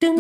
Good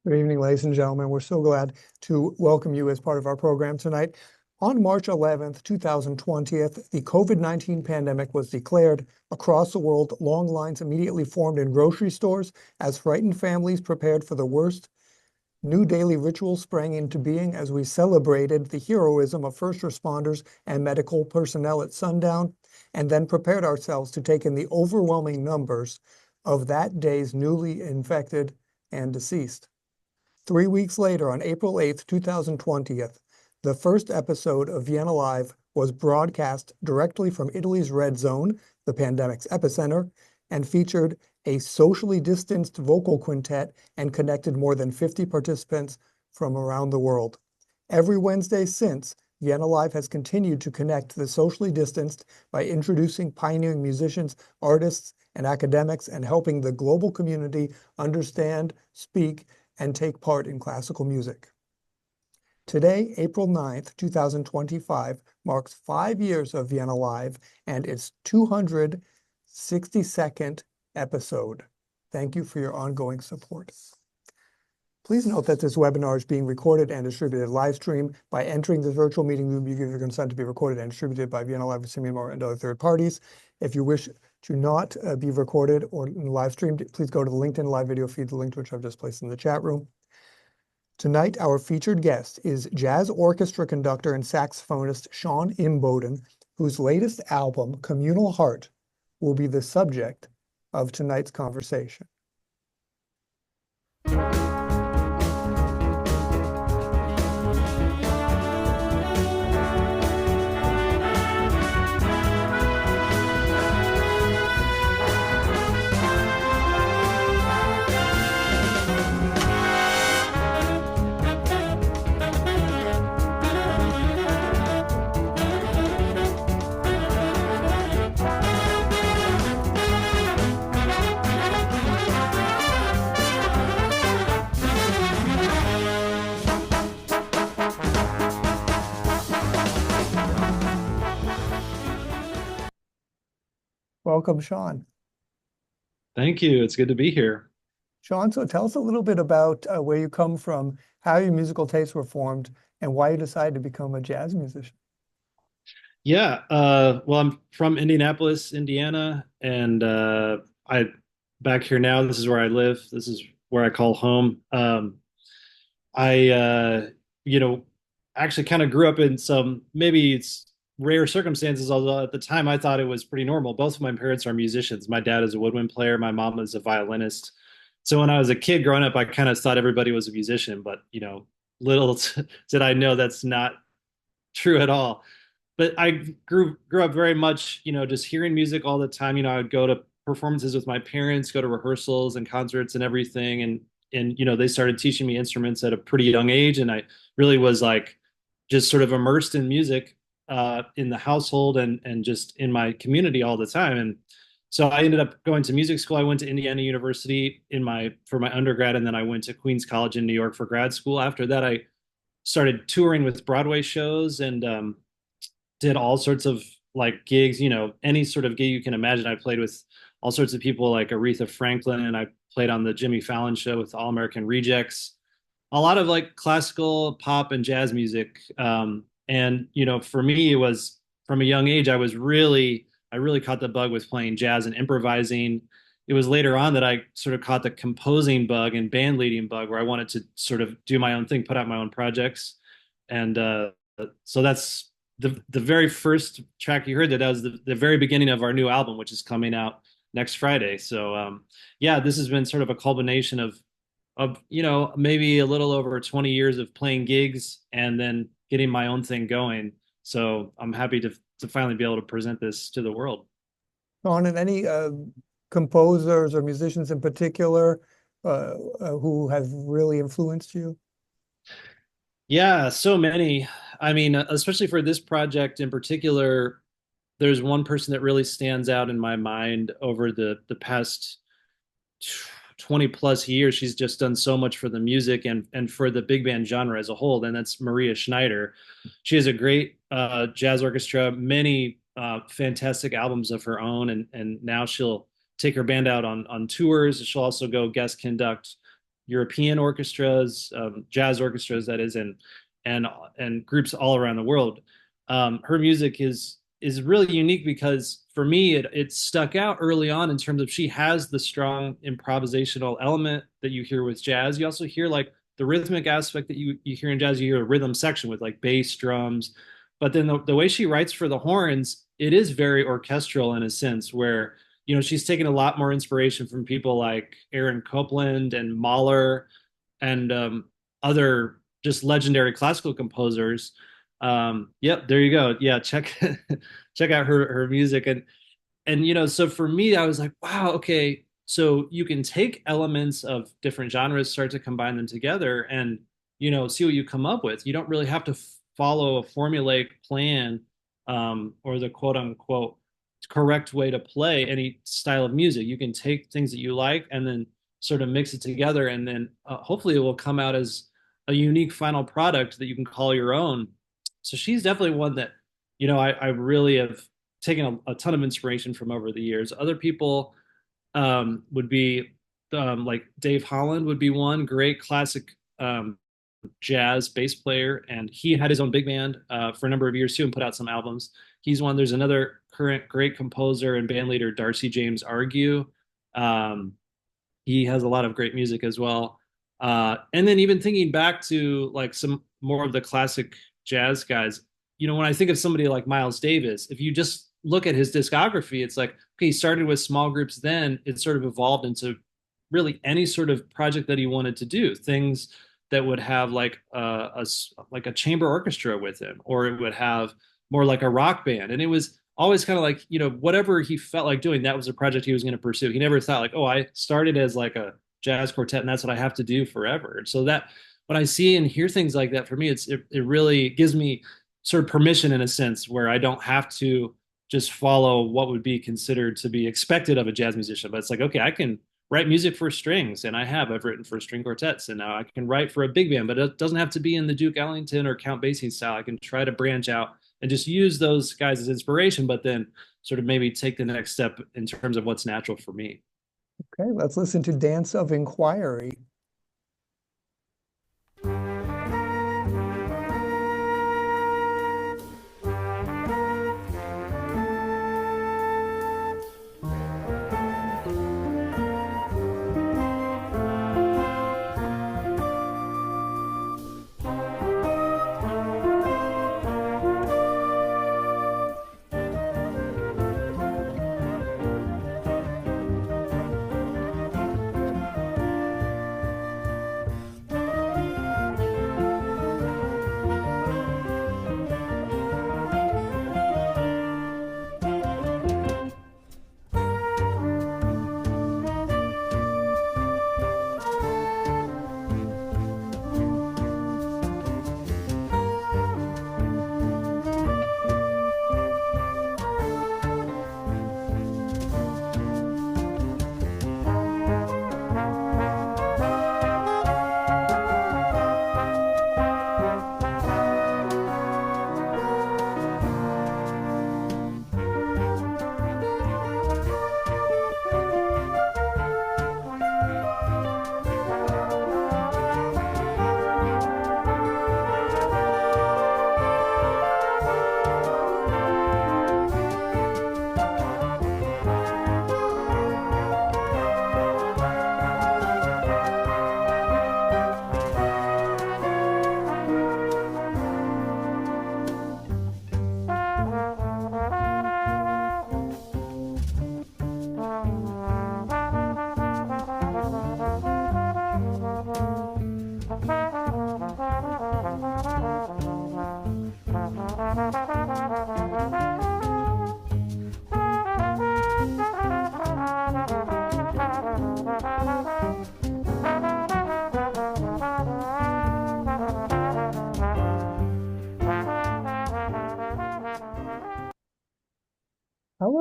evening, ladies and gentlemen. We're so glad to welcome you as part of our program tonight. On March 11th, 2020, the COVID-19 pandemic was declared across the world. Long lines immediately formed in grocery stores as frightened families prepared for the worst. New daily rituals sprang into being as we celebrated the heroism of first responders and medical personnel at sundown, and then prepared ourselves to take in the overwhelming numbers of that day's newly infected and deceased. 3 weeks later, on April 8th, 2020, the first episode of Vienna Live was broadcast directly from Italy's Red Zone, the pandemic's epicenter, and featured a socially distanced vocal quintet and connected more than 50 participants from around the world. Every Wednesday since, Vienna Live has continued to connect the socially distanced by introducing pioneering musicians, artists, and academics, and helping the global community understand, speak, and take part in classical music. Today, April 9th, 2025, marks 5 years of Vienna Live and its 262nd episode. Thank you for your ongoing support. Please note that this webinar is being recorded and distributed live stream. By entering the virtual meeting room, you give your consent to be recorded and distributed by Vienna Live, Simimar, and other third parties. If you wish to not be recorded or live streamed, please go to the LinkedIn live video feed, the link to which I've just placed in the chat room. Tonight, our featured guest is jazz orchestra conductor and saxophonist Sean Imboden, whose latest album, Communal Heart, will be the subject of tonight's conversation. Welcome, Sean. Thank you. It's good to be here. Sean, so tell us a little bit about where you come from, how your musical tastes were formed, and why you decided to become a jazz musician. Yeah, well, I'm from Indianapolis, Indiana, and back here now. This is where I live. This is where I call home. I, actually kind of grew up in some, maybe it's rare circumstances, although at the time I thought it was pretty normal. Both of my parents are musicians. My dad is a woodwind player. My mom is a violinist. So when I was a kid growing up, I kind of thought everybody was a musician, but, little did I know that's not true at all. But I grew up very much, just hearing music all the time. I would go to performances with my parents, go to rehearsals and concerts and everything. And they started teaching me instruments at a pretty young age. And I really was like just sort of immersed in music in the household and just in my community all the time. And so I ended up going to music school. I went to Indiana University for my undergrad, and then I went to Queens College in New York for grad school. After that, I started touring with Broadway shows and did all sorts of like gigs, any sort of gig you can imagine. I played with all sorts of people like Aretha Franklin, and I played on the Jimmy Fallon show with All American Rejects, a lot of like classical, pop, and jazz music. And for me, it was from a young age, I really caught the bug with playing jazz and improvising. It was later on that I sort of caught the composing bug and band leading bug, where I wanted to sort of do my own thing, put out my own projects. And so that's the very first track you heard. That was the very beginning of our new album, which is coming out next Friday. So this has been sort of a culmination of maybe a little over 20 years of playing gigs and then getting my own thing going. So I'm happy to finally be able to present this to the world. Sean, in any composers or musicians in particular who have really influenced you? Yeah, so many. I mean, especially for this project in particular, there's one person that really stands out in my mind over the past 20 plus years. She's just done so much for the music and for the big band genre as a whole, and that's Maria Schneider. She has a great jazz orchestra, many fantastic albums of her own, and now she'll take her band out on tours. She'll also go guest conduct European orchestras, jazz orchestras, that is, and and groups all around the world. Her music is really unique because for me it stuck out early on in terms of she has the strong improvisational element that you hear with jazz. You also hear like the rhythmic aspect that you hear in jazz. You hear a rhythm section with like bass drums, but then the way she writes for the horns, it is very orchestral in a sense where she's taken a lot more inspiration from people like Aaron Copland and Mahler and other just legendary classical composers. Yep, there you go. Yeah, check check out her music. And so for me, I was like, wow, okay, so you can take elements of different genres, start to combine them together, and see what you come up with. You don't really have to follow a formulaic plan, or the quote unquote correct way to play any style of music. You can take things that you like and then sort of mix it together, and then hopefully it will come out as a unique final product that you can call your own. So she's definitely one that I really have taken a ton of inspiration from over the years. Other people would be like Dave Holland would be one great classic jazz bass player, and he had his own big band for a number of years too, and put out some albums. He's one. There's another current great composer and band leader, Darcy James Argue. Um, he has a lot of great music as well. And then even thinking back to like some more of the classic jazz guys, when I think of somebody like Miles Davis, if you just look at his discography, it's like, okay, he started with small groups, then it sort of evolved into really any sort of project that he wanted to do, things that would have like like a chamber orchestra with him, or it would have more like a rock band. And it was always kind of like, whatever he felt like doing, that was a project he was going to pursue. He never thought like, oh, I started as like a jazz quartet and that's what I have to do forever. And so that when I see and hear things like that, for me, it really gives me sort of permission in a sense where I don't have to just follow what would be considered to be expected of a jazz musician. But it's like, okay, I can write music for strings, and I've written for string quartets, and now I can write for a big band, but it doesn't have to be in the Duke Ellington or Count Basie style. I can try to branch out and just use those guys as inspiration, but then sort of maybe take the next step in terms of what's natural for me. Okay, let's listen to Dance of Inquiry.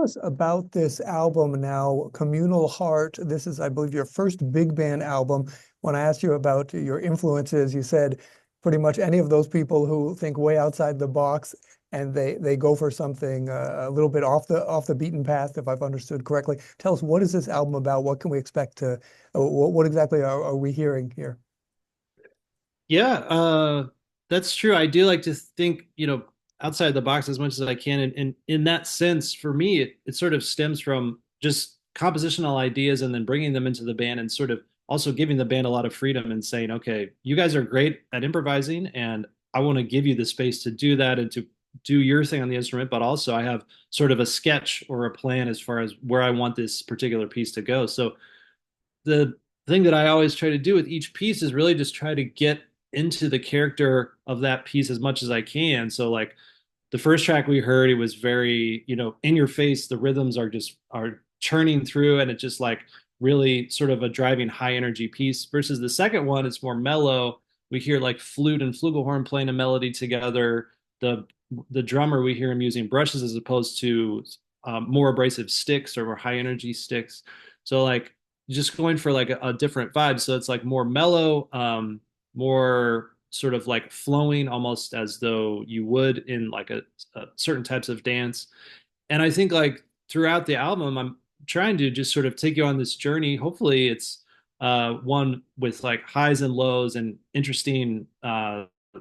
us about this album now, Communal Heart. This is, I believe, your first big band album. When I asked you about your influences, you said pretty much any of those people who think way outside the box and they go for something a little bit off the beaten path, if I've understood correctly. Tell us, what is this album about? What can we expect to, what exactly are we hearing here? Yeah, that's true. I do like to think, outside the box as much as I can. And in that sense, for me, it sort of stems from just compositional ideas and then bringing them into the band and sort of also giving the band a lot of freedom and saying, okay, you guys are great at improvising, and I want to give you the space to do that and to do your thing on the instrument, but also I have sort of a sketch or a plan as far as where I want this particular piece to go. So the thing that I always try to do with each piece is really just try to get into the character of that piece as much as I can. So like the first track we heard, it was very, in your face. The rhythms are churning through, and it's just like really sort of a driving high energy piece. Versus the second one, it's more mellow. We hear like flute and flugelhorn playing a melody together. The drummer, we hear him using brushes as opposed to more abrasive sticks or more high energy sticks. So like just going for like a different vibe. So it's like more mellow, more sort of like flowing, almost as though you would in like a certain types of dance. And I think like throughout the album, I'm trying to just sort of take you on this journey. Hopefully, it's one with like highs and lows and interesting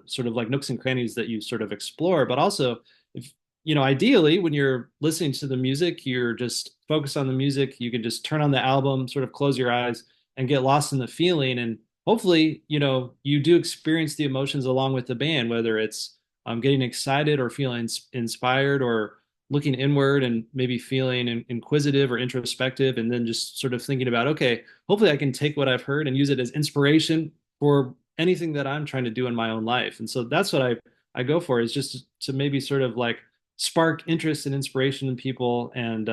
sort of like nooks and crannies that you sort of explore. But also, if ideally, when you're listening to the music, you're just focused on the music. You can just turn on the album, sort of close your eyes, and get lost in the feeling. And hopefully, you do experience the emotions along with the band, whether it's getting excited or feeling inspired or looking inward and maybe feeling inquisitive or introspective, and then just sort of thinking about, okay, hopefully I can take what I've heard and use it as inspiration for anything that I'm trying to do in my own life. And so that's what I go for, is just to maybe sort of like spark interest and inspiration in people, and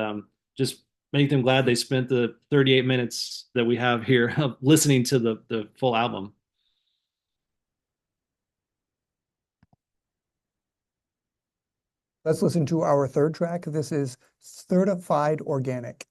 just make them glad they spent the 38 minutes that we have here listening to the full album. Let's listen to our third track. This is Certified Organic.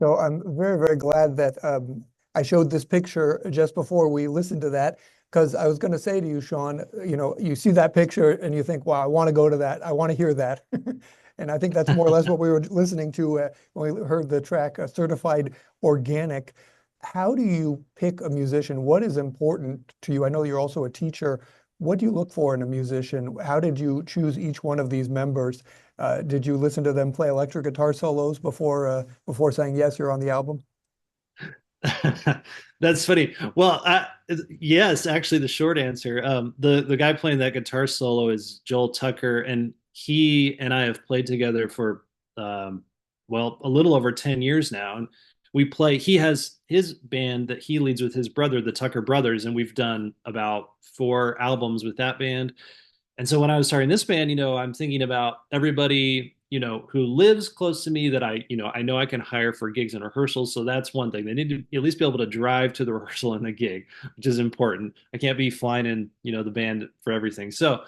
So I'm very, very glad that I showed this picture just before we listened to that, because I was going to say to you, Sean, you see that picture and you think, wow, I want to go to that. I want to hear that. And I think that's more or less what we were listening to when we heard the track Certified Organic. How do you pick a musician? What is important to you? I know you're also a teacher. What do you look for in a musician? How did you choose each one of these members? Did you listen to them play electric guitar solos before saying yes, you're on the album? That's funny. Well, yes, actually, the short answer. The guy playing that guitar solo is Joel Tucker, and he and I have played together for well, a little over 10 years now. And we play. He has his band that he leads with his brother, the Tucker Brothers, and we've done about 4 albums with that band. And so when I was starting this band, I'm thinking about everybody, who lives close to me that I know I can hire for gigs and rehearsals. So that's one thing. They need to at least be able to drive to the rehearsal and the gig, which is important. I can't be flying in, the band for everything. So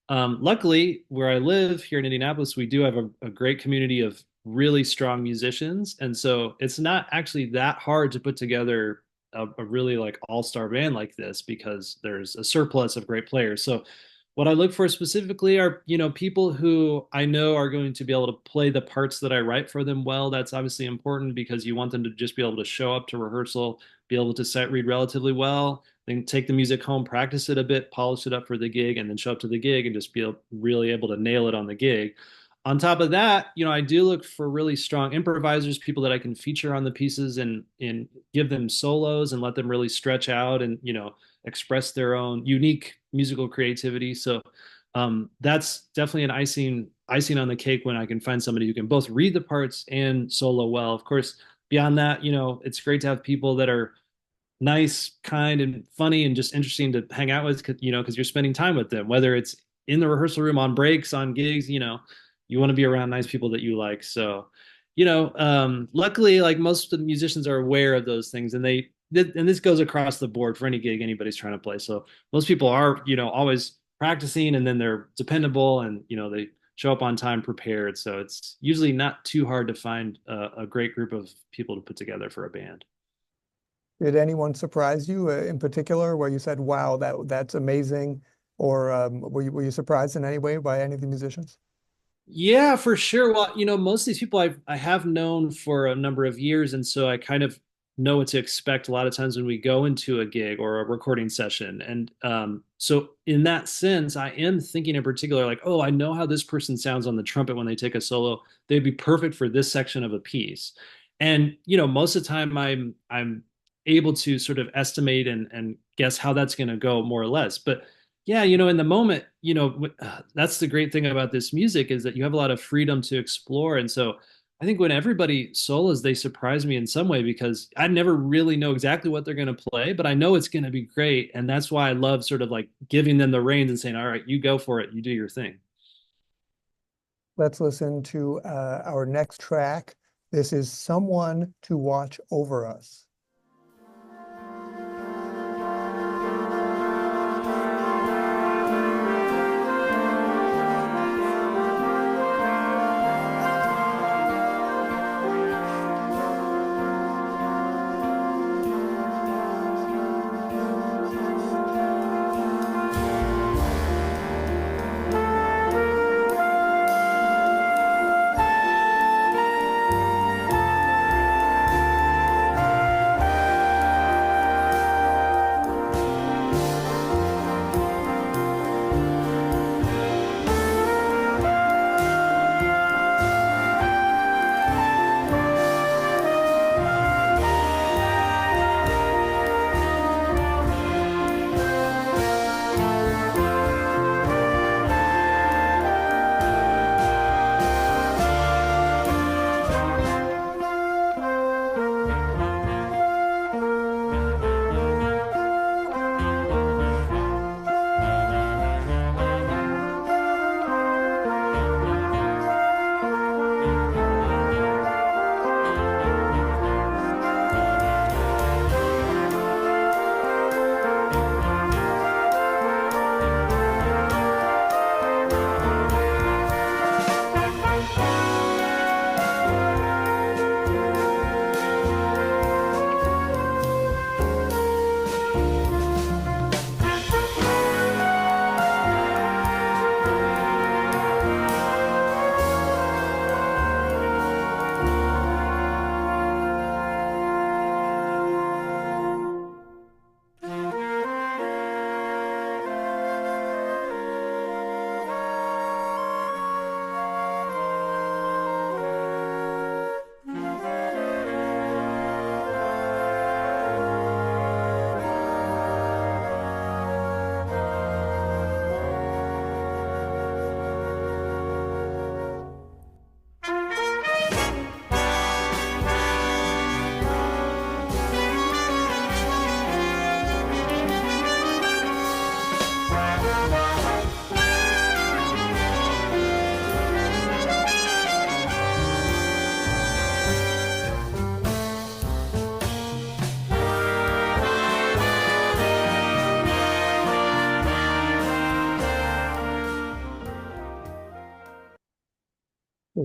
luckily, where I live here in Indianapolis, we do have a great community of really strong musicians. And so it's not actually that hard to put together a really like all-star band like this because there's a surplus of great players. So what I look for specifically are, people who I know are going to be able to play the parts that I write for them well. That's obviously important because you want them to just be able to show up to rehearsal, be able to sight read relatively well, then take the music home, practice it a bit, polish it up for the gig, and then show up to the gig and just be really able to nail it on the gig. On top of that, I do look for really strong improvisers, people that I can feature on the pieces and give them solos and let them really stretch out and, express their own unique musical creativity. So that's definitely an icing on the cake when I can find somebody who can both read the parts and solo well. Of course, beyond that, it's great to have people that are nice, kind, and funny, and just interesting to hang out with. Because you're spending time with them, whether it's in the rehearsal room, on breaks, on gigs. You want to be around nice people that you like. So, luckily, like most of the musicians are aware of those things, and and this goes across the board for any gig anybody's trying to play. So most people are, always practicing, and then they're dependable, and they show up on time prepared. So it's usually not too hard to find a great group of people to put together for a band. Did anyone surprise you in particular where you said, wow, that's amazing? Or were you surprised in any way by any of the musicians? Yeah, for sure. Well, most of these people I have known for a number of years, and so I kind of know what to expect a lot of times when we go into a gig or a recording session. And so in that sense, I am thinking in particular, like, oh, I know how this person sounds on the trumpet when they take a solo. They'd be perfect for this section of a piece. And most of the time I'm able to sort of estimate and guess how that's going to go more or less. But yeah, in the moment, that's the great thing about this music is that you have a lot of freedom to explore. And so I think when everybody solos, they surprise me in some way because I never really know exactly what they're going to play, but I know it's going to be great. And that's why I love sort of like giving them the reins and saying, all right, you go for it, you do your thing. Let's listen to our next track. This is Someone to Watch Over Us.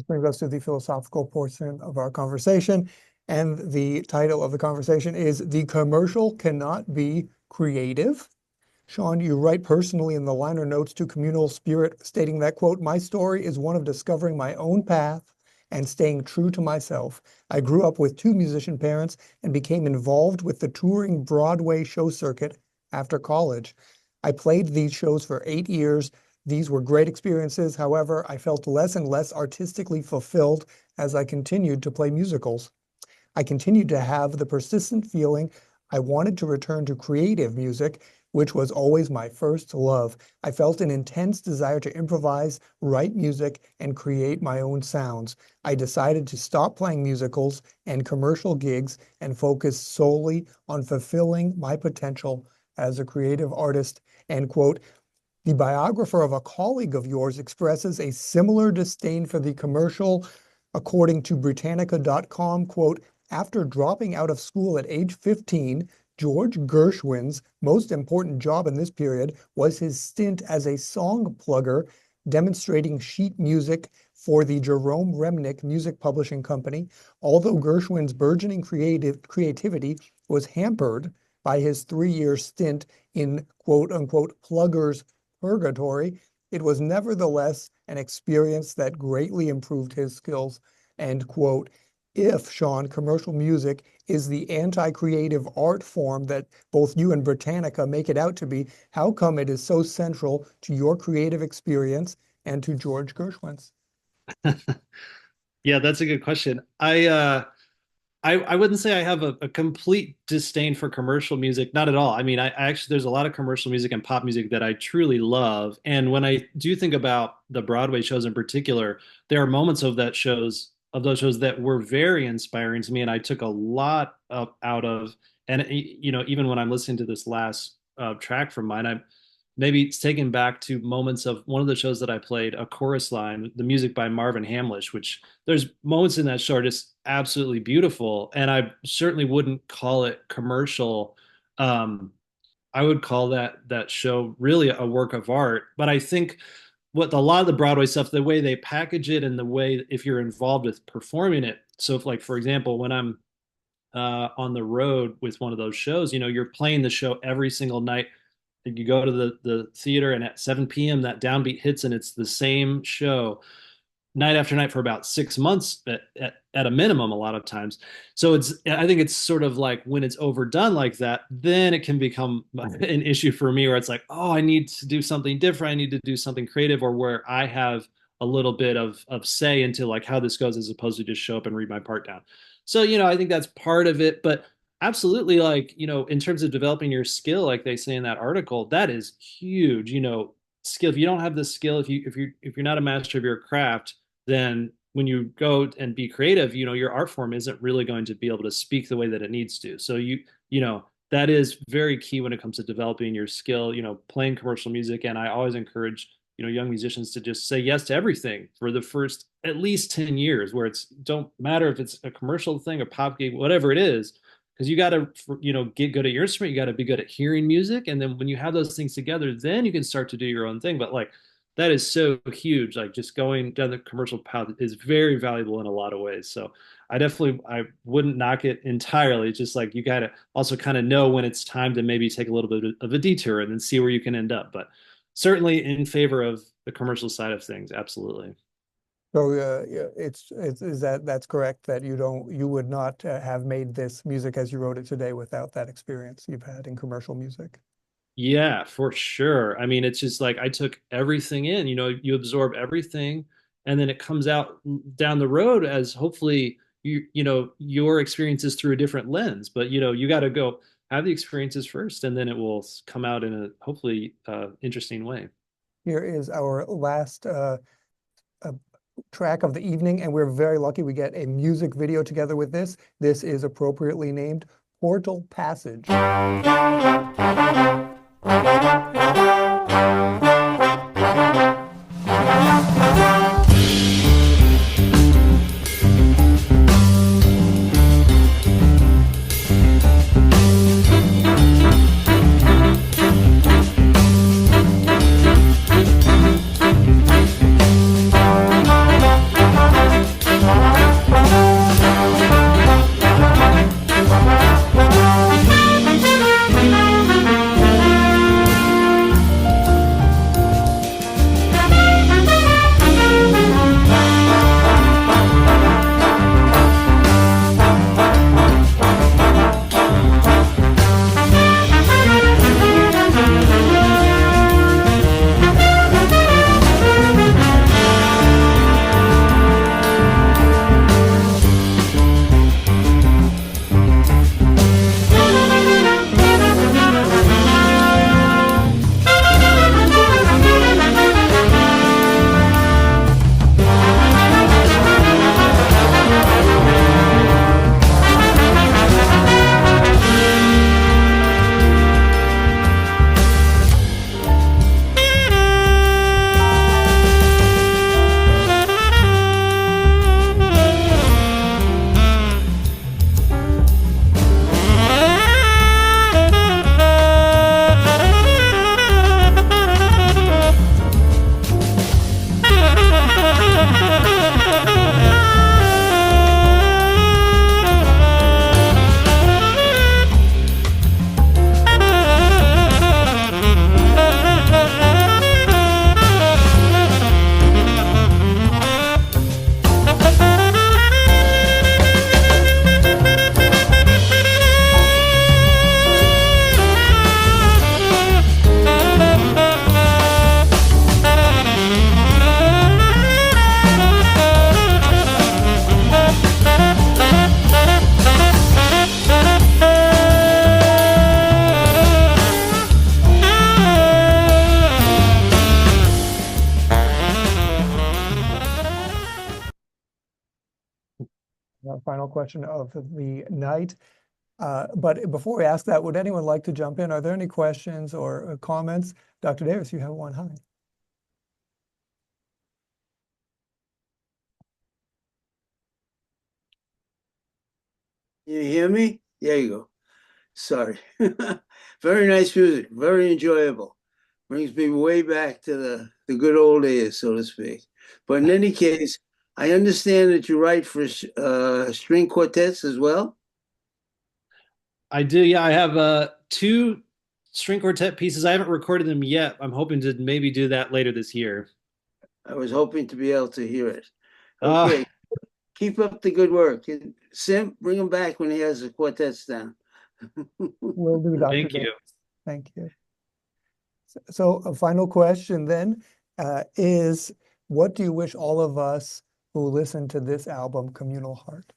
This brings us to the philosophical portion of our conversation. And the title of the conversation is "The Commercial Cannot Be Creative." Sean, you write personally in the liner notes to Communal Spirit, stating that, quote, "My story is one of discovering my own path and staying true to myself. I grew up with two musician parents and became involved with the touring Broadway show circuit after college. I played these shows for 8 years. These were great experiences. However, I felt less and less artistically fulfilled as I continued to play musicals. I continued to have the persistent feeling I wanted to return to creative music, which was always my first love. I felt an intense desire to improvise, write music, and create my own sounds. I decided to stop playing musicals and commercial gigs and focus solely on fulfilling my potential as a creative artist," end quote. The biographer of a colleague of yours expresses a similar disdain for the commercial. According to Britannica.com, quote, "After dropping out of school at age 15, George Gershwin's most important job in this period was his stint as a song plugger, demonstrating sheet music for the Jerome Remnick Music Publishing Company. Although Gershwin's burgeoning creativity was hampered by his 3-year stint in quote-unquote plugger's purgatory, it was nevertheless an experience that greatly improved his skills," end quote. If, Sean, commercial music is the anti-creative art form that both you and Britannica make it out to be, how come it is so central to your creative experience and to George Gershwin's? Yeah, that's a good question. I wouldn't say I have a complete disdain for commercial music, not at all. I mean, I actually there's a lot of commercial music and pop music that I truly love. And when I do think about the Broadway shows in particular, there are moments of those shows that were very inspiring to me, and I took a lot out of. And even when I'm listening to this last track from mine, I'm maybe it's taken back to moments of one of the shows that I played, a chorus line, the music by Marvin Hamlish, which there's moments in that show are just absolutely beautiful. And I certainly wouldn't call it commercial. I would call that show really a work of art. But I think what a lot of the Broadway stuff, the way they package it and the way if you're involved with performing it. So if, like, for example, when I'm on the road with one of those shows, you're playing the show every single night. You go to the theater and at 7 p.m. that downbeat hits and it's the same show night after night for about 6 months at a minimum a lot of times. So I think it's sort of like when it's overdone like that, then it can become an issue for me where it's like, oh, I need to do something different. I need to do something creative, or where I have a little bit of say into like how this goes, as opposed to just show up and read my part down. So, I think that's part of it, but absolutely, like, in terms of developing your skill, like they say in that article, that is huge. Skill. If you don't have the skill, if you're not a master of your craft, then when you go and be creative, your art form isn't really going to be able to speak the way that it needs to. So that is very key when it comes to developing your skill, playing commercial music. And I always encourage, young musicians to just say yes to everything for the first at least 10 years, where it's don't matter if it's a commercial thing, a pop gig, whatever it is, because you got to, get good at your instrument. You got to be good at hearing music. And then when you have those things together, then you can start to do your own thing. But like, that is so huge. Like, just going down the commercial path is very valuable in a lot of ways. So I wouldn't knock it entirely. It's just like, you got to also kind of know when it's time to maybe take a little bit of a detour and then see where you can end up. But certainly in favor of the commercial side of things. Absolutely. So yeah, that's correct, that you would not have made this music as you wrote it today without that experience you've had in commercial music. Yeah, for sure. I mean, it's just like I took everything in, you absorb everything, and then it comes out down the road as hopefully your experiences through a different lens. But you got to go have the experiences first, and then it will come out in a hopefully interesting way. Here is our last track of the evening, and we're very lucky we get a music video together with this. This is appropriately named Portal Passage. Our final question of the night. But before we ask that, would anyone like to jump in? Are there any questions or comments? Dr. Davis, you have one. Hi. You hear me? There you go. Sorry. Very nice music, very enjoyable. Brings me way back to the good old days, so to speak. But in any case, I understand that you write for string quartets as well. I do, yeah. I have two string quartet pieces. I haven't recorded them yet. I'm hoping to maybe do that later this year. I was hoping to be able to hear it. Uh, Okay, keep up the good work. And Sim, bring him back when he has the quartets down. Will do, Dr. thank Davis. you. Thank you. So a final question then is, what do you wish all of us who listen to this album, Communal Heart?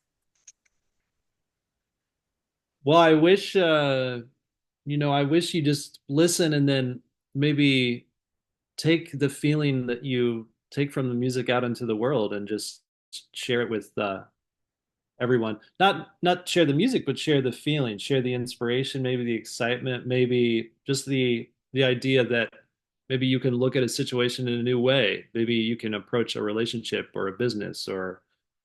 Well, I wish I wish you just listen and then maybe take the feeling that you take from the music out into the world and just share it with everyone. Not share the music, but share the feeling, share the inspiration, maybe the excitement, maybe just the idea that maybe you can look at a situation in a new way. Maybe you can approach a relationship or a business or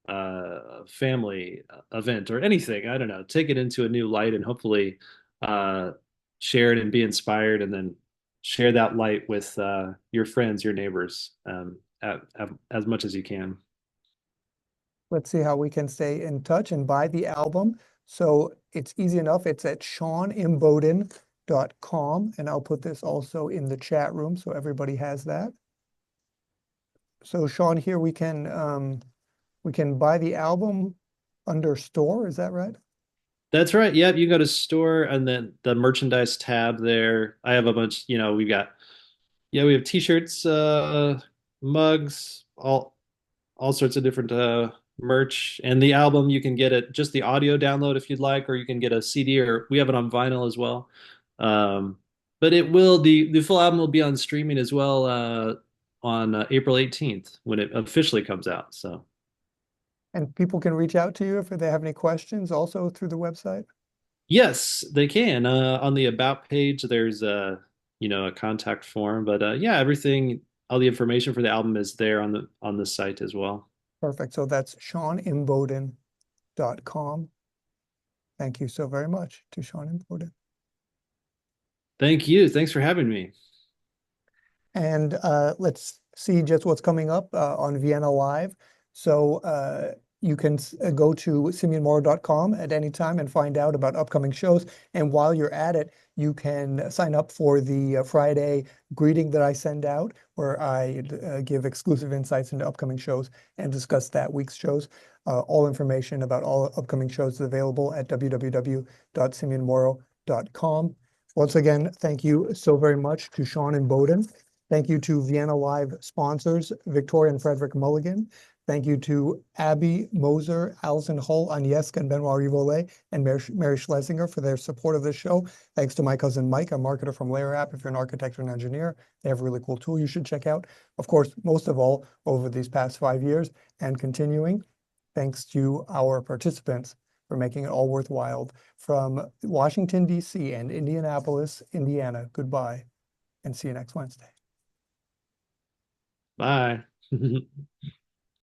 a family event or anything. I don't know. Take it into a new light and hopefully uh, share it and be inspired, and then share that light with your friends, your neighbors, as much as you can. Let's see how we can stay in touch and buy the album. So it's easy enough. It's at seanimboden.com. And I'll put this also in the chat room so everybody has that. So Sean, here we can buy the album under store, is that right? That's right. Yep. You go to store and then the merchandise tab there. I have a bunch, we have t-shirts, mugs, all sorts of different merch. And the album, you can get it just the audio download if you'd like, or you can get a CD, or we have it on vinyl as well. Um, but the full album will be on streaming as well on April 18th when it officially comes out. So And people can reach out to you if they have any questions also through the website. yes, they can. On the about page, there's a contact form, but yeah, all the information for the album is there on the site as well. Perfect. So that's seanimboden.com. Thank you so very much to Sean Imboden. Thank you. Thanks for having me. And let's see just what's coming up on Vienna Live. So you can go to simeonmoro.com at any time and find out about upcoming shows. And while you're at it, you can sign up for the Friday greeting that I send out, where I give exclusive insights into upcoming shows and discuss that week's shows. All information about all upcoming shows is available at www.simeonmoro.com. Once again, thank you so very much to Sean Imboden. Thank you to Vienna Live sponsors, Victoria and Frederick Mulligan. Thank you to Abby Moser, Allison Hull, Agnieszka, and Benoit Rivolet, and Mary Schlesinger for their support of this show. Thanks to my cousin Mike, a marketer from Layer App. If you're an architect or an engineer, they have a really cool tool you should check out. Of course, most of all, over these past 5 years and continuing, thanks to our participants for making it all worthwhile. From Washington, D.C. and Indianapolis, Indiana, goodbye, and see you next Wednesday. Bye.